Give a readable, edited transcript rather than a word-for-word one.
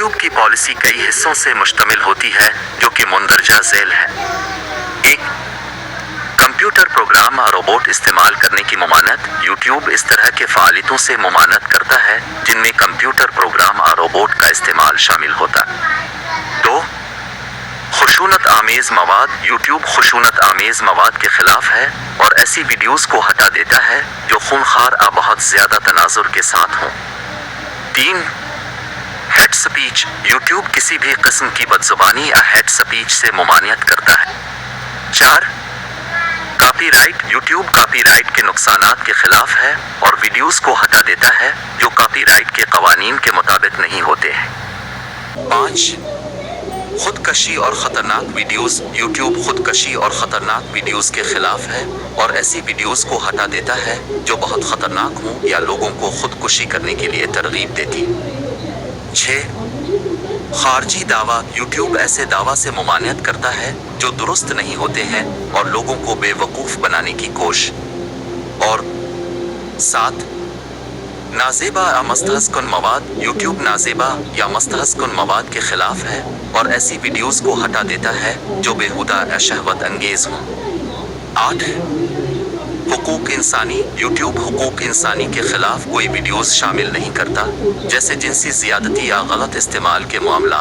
YouTube की policy कई हिस्सों से मुश्तमिल होती है जो कि मुंदरजा झेल है। एक, कंप्यूटर प्रोग्राम और रोबोट इस्तेमाल करने की ममानत। यूट्यूब इस तरह के फ़ालियतों से ममानत करता है जिनमें कंप्यूटर प्रोग्राम और रोबोट का इस्तेमाल शामिल होता है। दो, खुशूनत आमेज़ मवाद। यूट्यूब खुशूनत आमेज़ मवाद के खिलाफ है और ऐसी वीडियोस को हटा देता है जो खूनखार और बहुत ज़्यादा तनाजुर के साथ हों। तीन, हेट स्पीच। यूट्यूब किसी भी किस्म की बदजुबानी या हेट स्पीच से ममानियत करता है। चार, कॉपीराइट। यूट्यूब कॉपीराइट के नुकसानात के खिलाफ है और वीडियोस को हटा देता है जो कॉपीराइट के कवानीन के मुताबिक नहीं होते हैं। पाँच, खुदकशी और ख़तरनाक वीडियोस। यूट्यूब खुदकशी और ख़तरनाक वीडियोस के खिलाफ है और ऐसी वीडियोस को हटा देता है जो बहुत ख़तरनाक हों या लोगों को खुदकुशी करने के लिए तरगीब देती। 6, खारजी दावा। यूट्यूब ऐसे दावा से ममानियत करता है जो दुरुस्त नहीं होते हैं और लोगों को बेवकूफ़ बनाने की कोशिश। और 7, नाजेबा या मस्तहज़कुन मवाद। यूट्यूब नाजेबा या मस्तहज़कुन मवाद के खिलाफ है और ऐसी वीडियोस को हटा देता है जो बेहुदा या शहवत अंगेज़ हों। 8, हुकूक इंसानी। यूट्यूब हुकूक इंसानी के खिलाफ कोई वीडियोस शामिल नहीं करता, जैसे जिनसी ज़ियादती या गलत इस्तेमाल के मामला।